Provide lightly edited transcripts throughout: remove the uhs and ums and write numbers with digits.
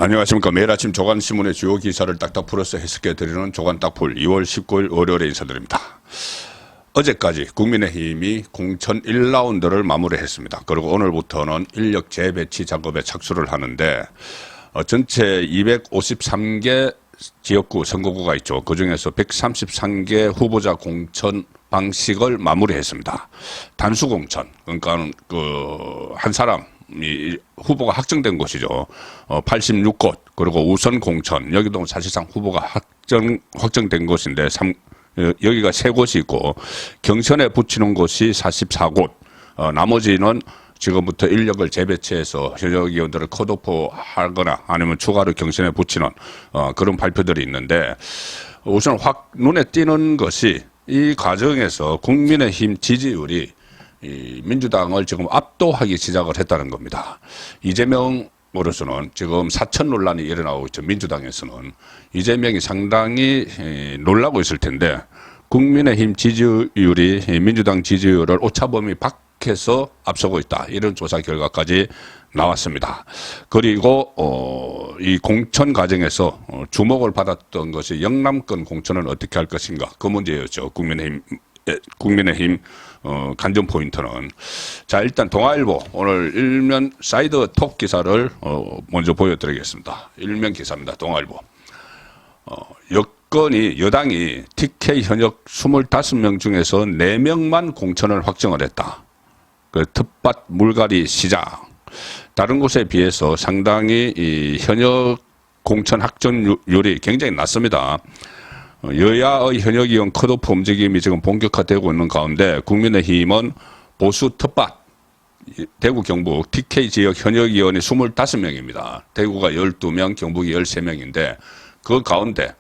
안녕하십니까. 매일 아침 조간신문의 주요 기사를 딱딱 풀어서 해석해 드리는 조간딱풀 2월 19일 월요일에 인사드립니다. 어제까지 국민의힘이 공천 1라운드를 마무리했습니다. 그리고 오늘부터는 인력 재배치 작업에 착수를 하는데 전체 253개 지역구 선거구가 있죠. 그중에서 133개 후보자 공천 방식을 마무리했습니다. 단수 공천, 그러니까 한 사람 이 후보가 확정된 곳이죠. 86곳, 그리고 우선 공천, 여기도 사실상 후보가 확정된 곳인데 여기가 3곳이 있고 경선에 붙이는 곳이 44곳, 나머지는 지금부터 인력을 재배치해서 현역 의원들을 컷오프 하거나 아니면 추가로 경선에 붙이는 그런 발표들이 있는데, 우선 확 눈에 띄는 것이 이 과정에서 국민의힘 지지율이 이 민주당을 지금 압도하기 시작을 했다는 겁니다. 이재명으로서는 지금 사천 논란이 일어나고 있죠. 민주당에서는 이재명이 상당히 놀라고 있을 텐데, 국민의힘 지지율이 민주당 지지율을 오차범위 밖에서 앞서고 있다, 이런 조사 결과까지 나왔습니다. 그리고 이 공천 과정에서 주목을 받았던 것이 영남권 공천은 어떻게 할 것인가, 그 문제였죠. 국민의힘 관전 포인트는, 자, 일단 동아일보 오늘 일면 사이드 톱 기사를 먼저 보여드리겠습니다. 일면 기사입니다. 동아일보. 여당이 TK 현역 25명 중에서 4명만 공천을 확정을 했다. 그 텃밭 물갈이 시장, 다른 곳에 비해서 상당히 이 현역 공천 확정률이 굉장히 낮습니다. 여야의 현역 의원 컷오프 움직임이 지금 본격화되고 있는 가운데 국민의힘은 보수 텃밭, 대구 경북 TK 지역 현역 의원이 25명입니다. 대구가 12명, 경북이 13명인데 그 가운데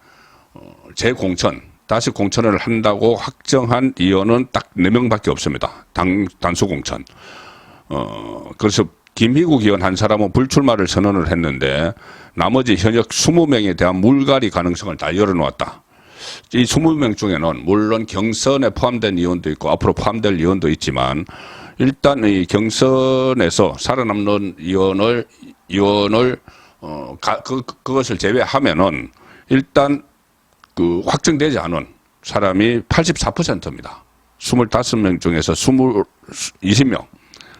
재공천, 다시 공천을 한다고 확정한 의원은 딱 4명밖에 없습니다. 단수 공천. 그래서 김희국 의원 한 사람은 불출마를 선언을 했는데 나머지 현역 20명에 대한 물갈이 가능성을 다 열어놓았다. 이 20명 중에는 물론 경선에 포함된 의원도 있고 앞으로 포함될 의원도 있지만, 일단 이 경선에서 살아남는 의원을 그것을 제외하면은 일단 그 확정되지 않은 사람이 84%입니다. 25명 중에서 20명.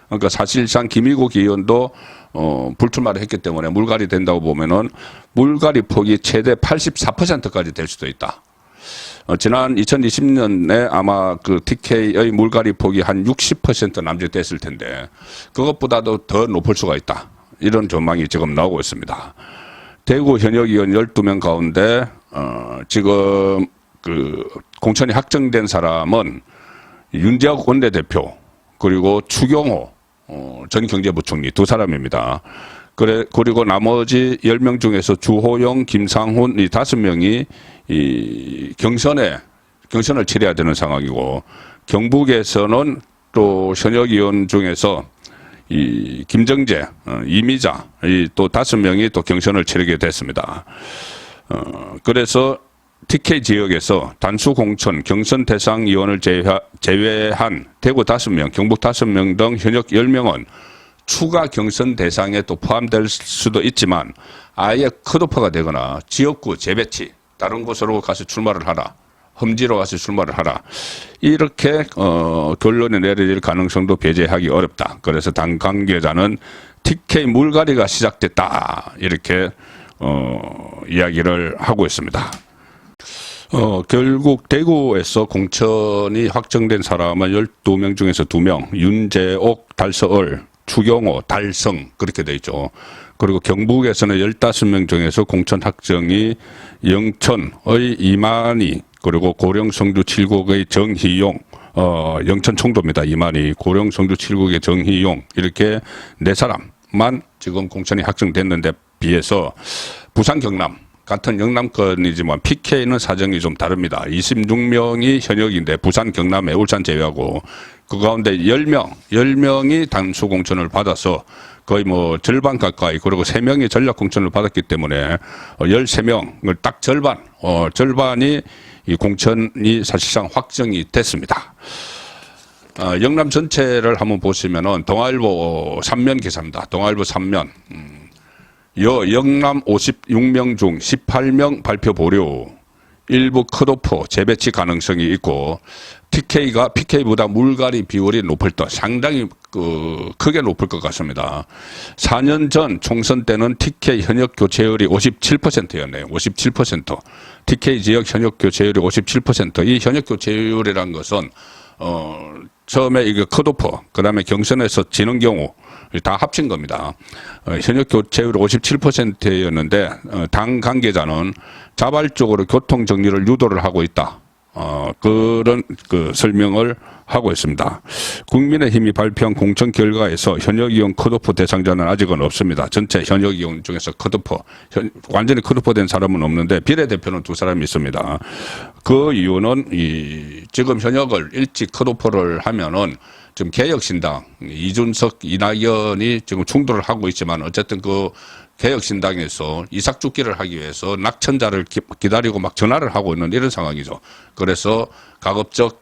그러니까 사실상 김희국 의원도 불출마를 했기 때문에 물갈이 된다고 보면은 물갈이 폭이 최대 84%까지 될 수도 있다. 지난 2020년에 아마 그 TK의 물갈이 폭이 한 60% 남짓됐을 텐데 그것보다도 더 높을 수가 있다, 이런 전망이 지금 나오고 있습니다. 대구 현역 의원 12명 가운데 지금 그 공천이 확정된 사람은 윤재욱 원내대표 그리고 추경호 전 경제부총리 2사람입니다. 그리고 나머지 10명 중에서 주호영, 김상훈 이 5명이 이 경선을 치러야 되는 상황이고, 경북에서는 또 현역 의원 중에서 이 김정재, 이미자 이 또 5명이 또 경선을 치르게 됐습니다. 그래서 TK 지역에서 단수 공천 경선 대상 의원을 제외한 대구 5명, 경북 5명 등 현역 10명은 추가 경선 대상에 또 포함될 수도 있지만 아예 컷오프가 되거나 지역구 재배치, 다른 곳으로 가서 출마를 하라, 험지로 가서 출마를 하라, 이렇게 결론이 내려질 가능성도 배제하기 어렵다. 그래서 당 관계자는 TK 물갈이가 시작됐다, 이렇게 이야기를 하고 있습니다. 결국 대구에서 공천이 확정된 사람은 12명 중에서 2명, 윤재옥, 달서을, 추경호, 달성, 그렇게 돼 있죠. 그리고 경북에서는 15명 중에서 공천 확정이 영천의 이만희, 그리고 고령 성주 7국의 정희용, 영천 총도입니다. 이만희, 고령 성주 7국의 정희용, 이렇게 4사람만 지금 공천이 확정됐는데 비해서 부산 경남, 같은 영남권이지만 PK는 사정이 좀 다릅니다. 26명이 현역인데 부산, 경남에 울산 제외하고 그 가운데 10명이 단수 공천을 받아서 거의 뭐 절반 가까이, 그리고 3명이 전략 공천을 받았기 때문에 13명을 딱 절반이 이 공천이 사실상 확정이 됐습니다. 영남 전체를 한번 보시면은 동아일보 3면 기사입니다. 동아일보 3면. 영남 56명 중 18명 발표 보류, 일부 컷오프 재배치 가능성이 있고 TK가 PK보다 물갈이 비율이 높을 때 상당히 크게 높을 것 같습니다. 4년 전 총선 때는 TK 현역 교체율이 57%였네요. 57%. TK 지역 현역 교체율이 57%. 이 현역 교체율이란 것은 처음에 이게 컷오프, 그다음에 경선에서 지는 경우 다 합친 겁니다. 현역 교체율 57%였는데 당 관계자는 자발적으로 교통 정리를 유도를 하고 있다. 그런 설명을 하고 있습니다. 국민의힘이 발표한 공천 결과에서 현역 의원 컷오프 대상자는 아직은 없습니다. 전체 현역 의원 중에서 컷오프, 완전히 컷오프된 사람은 없는데 비례대표는 2사람이 있습니다. 그 이유는 지금 현역을 일찍 컷오프를 하면은 지금 개혁신당 이준석, 이낙연이 지금 충돌을 하고 있지만 어쨌든 개혁신당에서 이삭죽기를 하기 위해서 낙천자를 기다리고 막 전화를 하고 있는 이런 상황이죠. 그래서 가급적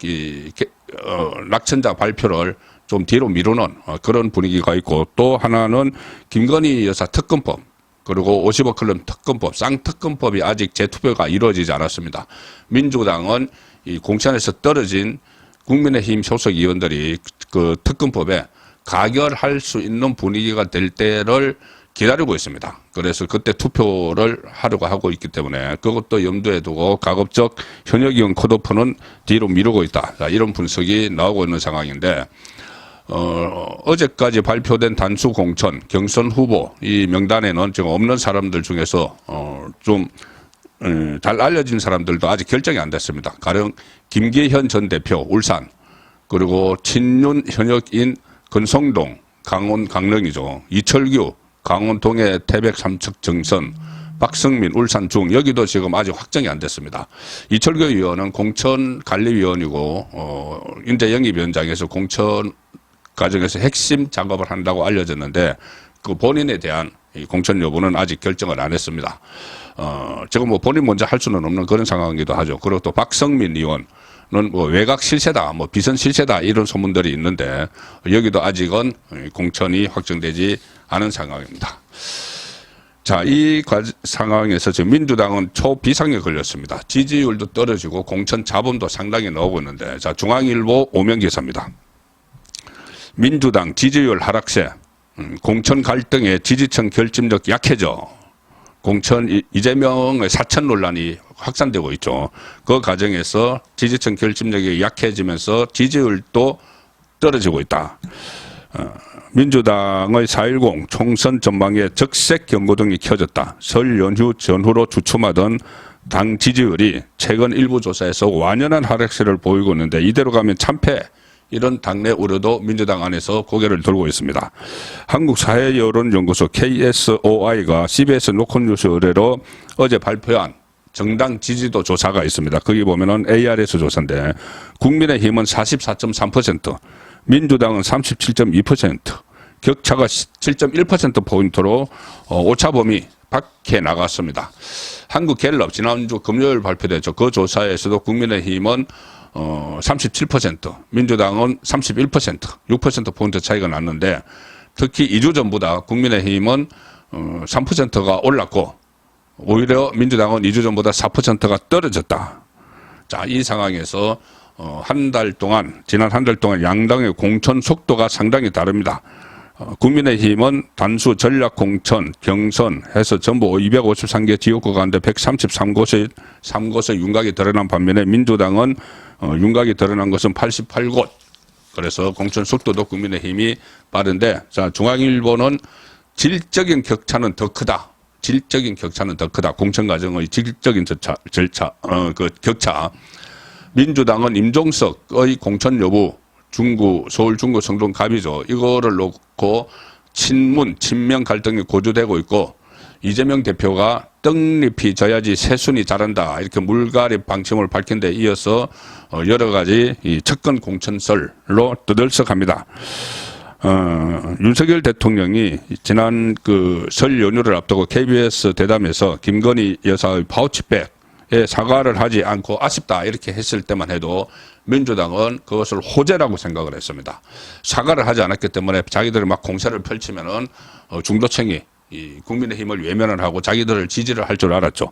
낙천자 발표를 좀 뒤로 미루는 그런 분위기가 있고, 또 하나는 김건희 여사 특검법, 그리고 50억 클럽 특검법, 쌍특검법이 아직 재투표가 이루어지지 않았습니다. 민주당은 이 공천에서 떨어진 국민의힘 소속 의원들이 그 특검법에 가결할 수 있는 분위기가 될 때를 기다리고 있습니다. 그래서 그때 투표를 하려고 하고 있기 때문에 그것도 염두에 두고 가급적 현역 의원 컷오프는 뒤로 미루고 있다. 자, 이런 분석이 나오고 있는 상황인데, 어제까지 발표된 단수 공천, 경선 후보 이 명단에는 지금 없는 사람들 중에서 잘 알려진 사람들도 아직 결정이 안 됐습니다. 가령 김기현 전 대표 울산, 그리고 친윤 현역인 건성동 강원 강릉이죠. 이철규 강원 동해 태백 삼척 정선, 박성민 울산 중, 여기도 지금 아직 확정이 안 됐습니다. 이철규 의원은 공천관리위원이고 인재 영입위원장에서 공천 과정에서 핵심 작업을 한다고 알려졌는데 그 본인에 대한 이 공천 여부는 아직 결정을 안 했습니다. 지금 뭐 본인 먼저 할 수는 없는 그런 상황이기도 하죠. 그리고 또 박성민 의원은 뭐 외곽 실세다, 뭐 비선 실세다 이런 소문들이 있는데 여기도 아직은 공천이 확정되지 않은 상황입니다. 자, 이 상황에서 지금 민주당은 초비상에 걸렸습니다. 지지율도 떨어지고 공천 자본도 상당히 나오고 있는데, 자, 중앙일보 오면 기사입니다. 민주당 지지율 하락세, 공천 갈등에 지지층 결집력 약해져. 공천 이재명의 사천 논란이 확산되고 있죠. 그 과정에서 지지층 결집력이 약해지면서 지지율도 떨어지고 있다. 민주당의 4.10 총선 전망에 적색 경고등이 켜졌다. 설 연휴 전후로 주춤하던 당 지지율이 최근 일부 조사에서 완연한 하락세를 보이고 있는데 이대로 가면 참패, 이런 당내 우려도 민주당 안에서 고개를 들고 있습니다. 한국사회여론연구소 KSOI가 CBS 노컷뉴스 의뢰로 어제 발표한 정당 지지도 조사가 있습니다. 거기 보면은 ARS 조사인데 국민의힘은 44.3%, 민주당은 37.2%, 격차가 7.1%포인트로 오차범위 밖에 나갔습니다. 한국갤럽 지난주 금요일 발표됐죠. 그 조사에서도 국민의힘은 37%, 민주당은 31%, 6%포인트 차이가 났는데 특히 2주 전보다 국민의힘은 3%가 올랐고 오히려 민주당은 2주 전보다 4%가 떨어졌다. 자, 이 상황에서 지난 한 달 동안 양당의 공천 속도가 상당히 다릅니다. 국민의힘은 단수 전략 공천, 경선 해서 전부 253개 지역구 가운데 133곳의 3곳의 윤곽이 드러난 반면에 민주당은 윤곽이 드러난 것은 88곳. 그래서 공천 속도도 국민의힘이 빠른데, 자, 중앙일보는 질적인 격차는 더 크다. 질적인 격차는 더 크다. 공천 과정의 질적인 격차. 민주당은 임종석의 공천 여부, 서울 중구 성동 갑이죠. 이거를 놓고 친명 갈등이 고조되고 있고, 이재명 대표가 떡잎이 져야지 새순이 자란다, 이렇게 물갈이 방침을 밝힌 데 이어서 여러 가지 이 측근 공천설로 떠들썩합니다. 윤석열 대통령이 지난 설 연휴를 앞두고 KBS 대담에서 김건희 여사의 파우치백에 사과를 하지 않고 아쉽다 이렇게 했을 때만 해도 민주당은 그것을 호재라고 생각을 했습니다. 사과를 하지 않았기 때문에 자기들이 막 공세를 펼치면은 중도층이 이 국민의힘을 외면을 하고 자기들을 지지를 할 줄 알았죠.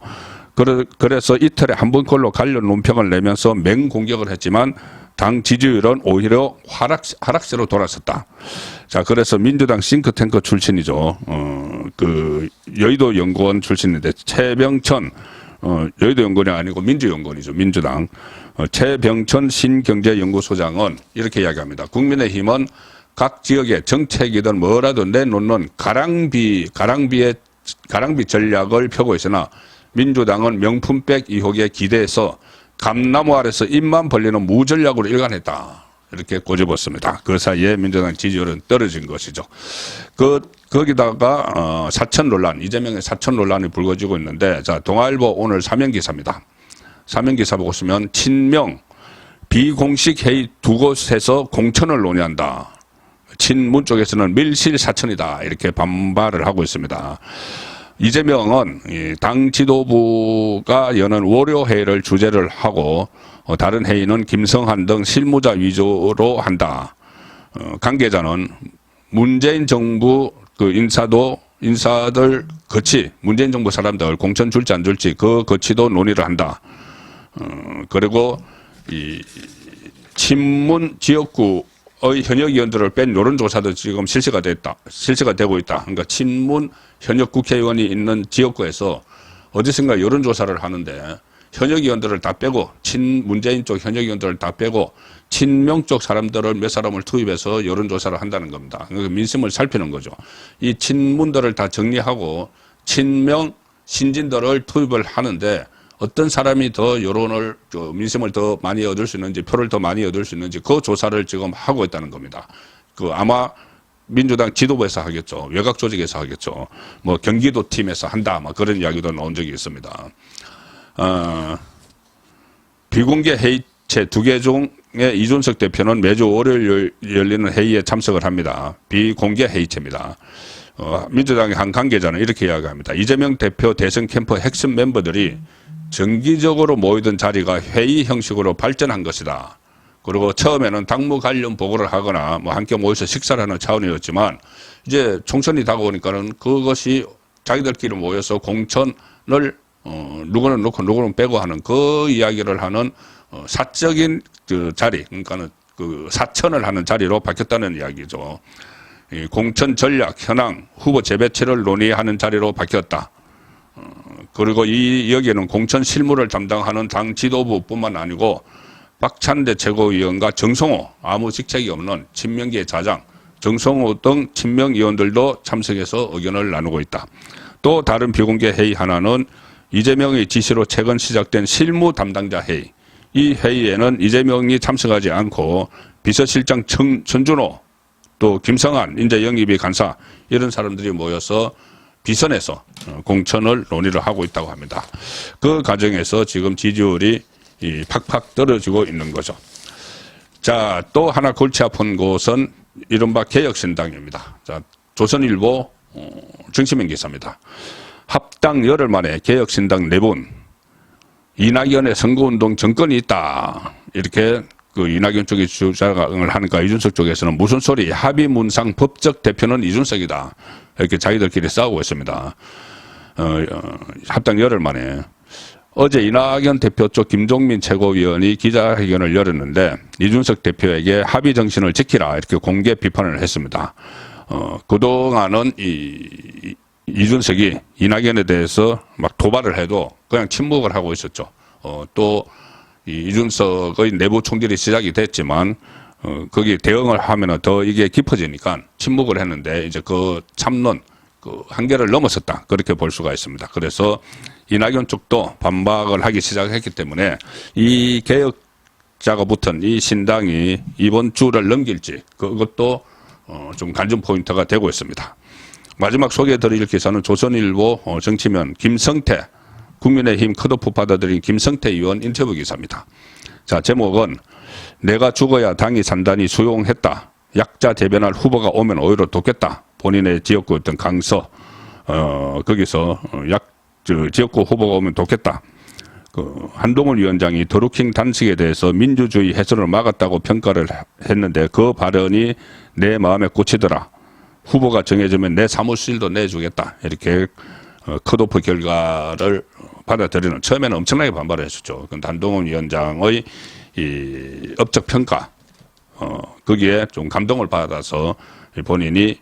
그래서 이틀에 한 번꼴로 관련 논평을 내면서 맹공격을 했지만 당 지지율은 오히려 하락세로 돌아섰다. 자, 그래서 민주당 싱크탱크 출신이죠. 그 여의도 연구원 출신인데 최병천, 여의도 연구원이 아니고 민주연구원이죠. 민주당. 최병천 신경제연구소장은 이렇게 이야기합니다. 국민의힘은 각 지역의 정책이든 뭐라도 내놓는 가랑비 전략을 펴고 있으나 민주당은 명품백 의혹에 기대해서 감나무 아래서 입만 벌리는 무전략으로 일관했다. 이렇게 꼬집었습니다. 그 사이에 민주당 지지율은 떨어진 것이죠. 거기다가 사천 논란, 이재명의 사천 논란이 불거지고 있는데, 자, 동아일보 오늘 사면 기사입니다. 사면 기사 보시면 친명 비공식 회의 두 곳에서 공천을 논의한다. 친문 쪽에서는 밀실 사천이다. 이렇게 반발을 하고 있습니다. 이재명은 당 지도부가 여는 월요회의를 주재를 하고 다른 회의는 김성한 등 실무자 위주로 한다. 관계자는 문재인 정부 그 인사들 거치, 문재인 정부 사람들 공천 줄지 안 줄지 그 거치도 논의를 한다. 그리고 이 친문 지역구의 현역 의원들을 뺀 여론조사도 지금 실시가 되고 있다. 그러니까 친문 현역 국회의원이 있는 지역구에서 어디선가 여론조사를 하는데 현역 의원들을 다 빼고 친문재인 쪽 현역 의원들을 다 빼고 친명 쪽 사람들을 몇 사람을 투입해서 여론조사를 한다는 겁니다. 그러니까 민심을 살피는 거죠. 이 친문들을 다 정리하고 친명 신진들을 투입을 하는데 어떤 사람이 더 여론을 민심을 더 많이 얻을 수 있는지 표를 더 많이 얻을 수 있는지 그 조사를 지금 하고 있다는 겁니다. 그 아마 민주당 지도부에서 하겠죠. 외곽 조직에서 하겠죠. 뭐 경기도 팀에서 한다. 뭐 그런 이야기도 나온 적이 있습니다. 비공개 회의체 2개 중에 이준석 대표는 매주 월요일 열리는 회의에 참석을 합니다. 비공개 회의체입니다. 민주당의 한 관계자는 이렇게 이야기합니다. 이재명 대표 대선 캠프 핵심 멤버들이 정기적으로 모이던 자리가 회의 형식으로 발전한 것이다. 그리고 처음에는 당무 관련 보고를 하거나 뭐 함께 모여서 식사를 하는 차원이었지만 이제 총선이 다가오니까는 그것이 자기들끼리 모여서 공천을 누구는 놓고 누구는 빼고 하는 그 이야기를 하는 사적인 그 자리, 그러니까는 그 사천을 하는 자리로 바뀌었다는 이야기죠. 이 공천 전략, 현황, 후보 재배치를 논의하는 자리로 바뀌었다. 그리고 여기에는 공천 실무를 담당하는 당 지도부뿐만 아니고 박찬대 최고위원과 정성호, 아무 직책이 없는 친명계 자장, 정성호 등 친명 의원들도 참석해서 의견을 나누고 있다. 또 다른 비공개 회의 하나는 이재명의 지시로 최근 시작된 실무 담당자 회의. 이 회의에는 이재명이 참석하지 않고 비서실장 천준호, 또 김성한, 인재 영입위 간사 이런 사람들이 모여서 비선에서 공천을 논의를 하고 있다고 합니다. 그 과정에서 지금 지지율이 팍팍 떨어지고 있는 거죠. 자, 또 하나 골치 아픈 곳은 이른바 개혁신당입니다. 자, 조선일보 정치면 기사입니다. 합당 열흘 만에 개혁신당 4분, 이낙연의 선거운동 정권이 있다. 이렇게 그 이낙연 쪽이 주장을 하니까 이준석 쪽에서는 무슨 소리, 합의문상 법적 대표는 이준석이다. 이렇게 자기들끼리 싸우고 있습니다. 합당 열흘 만에. 어제 이낙연 대표 쪽 김종민 최고위원이 기자회견을 열었는데 이준석 대표에게 합의 정신을 지키라 이렇게 공개 비판을 했습니다. 그동안은 이준석이 이낙연에 대해서 막 도발을 해도 그냥 침묵을 하고 있었죠. 또 이준석의 내부 총질이 시작이 됐지만 거기 대응을 하면은 더 이게 깊어지니까 침묵을 했는데 이제 그 참론 그 한계를 넘어섰다 그렇게 볼 수가 있습니다. 그래서 이낙연 쪽도 반박을 하기 시작했기 때문에 이 개혁자가 붙은 이 신당이 이번 주를 넘길지 그것도 좀 관전 포인트가 되고 있습니다. 마지막 소개해드릴 기사는 조선일보 정치면 김성태 국민의힘 컷오프 받아들인 김성태 의원 인터뷰 기사입니다. 자, 제목은 내가 죽어야 당이 산다니 수용했다. 약자 대변할 후보가 오면 오히려 돕겠다. 본인의 지역구였던 강서 거기서 지역구 후보가 오면 돕겠다. 그 한동훈 위원장이 드루킹 단식에 대해서 민주주의 훼손을 막았다고 평가를 했는데 그 발언이 내 마음에 꽂히더라. 후보가 정해지면 내 사무실도 내주겠다. 이렇게 컷오프 결과를 받아들이는, 처음에는 엄청나게 반발을 했었죠. 한동훈 위원장의 이 업적 평가, 거기에 좀 감동을 받아서 본인이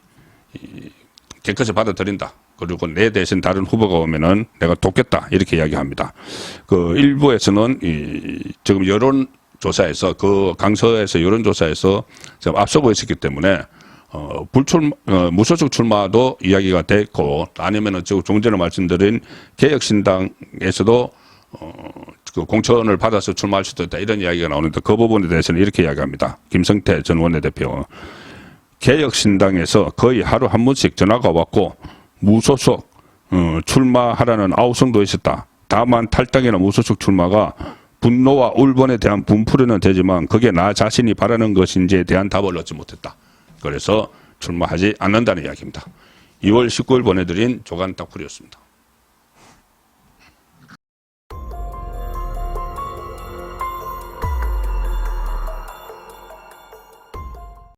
깨끗이 받아들인다. 그리고 내 대신 다른 후보가 오면은 내가 돕겠다. 이렇게 이야기합니다. 그 일부에서는 지금 여론조사에서, 그 강서에서 여론조사에서 좀 앞서 보였었기 때문에 무소속 출마도 이야기가 됐고, 아니면은 좀 전에 말씀드린 개혁신당에서도 그 공천을 받아서 출마할 수도 있다, 이런 이야기가 나오는데, 그 부분에 대해서는 이렇게 이야기합니다. 김성태 전 원내대표. 개혁신당에서 거의 하루 한 번씩 전화가 왔고 무소속 출마하라는 아우성도 있었다. 다만 탈당이나 무소속 출마가 분노와 울분에 대한 분풀이는 되지만 그게 나 자신이 바라는 것인지에 대한 답을 얻지 못했다. 그래서 출마하지 않는다는 이야기입니다. 2월 19일 보내드린 조간 딱풀이었습니다.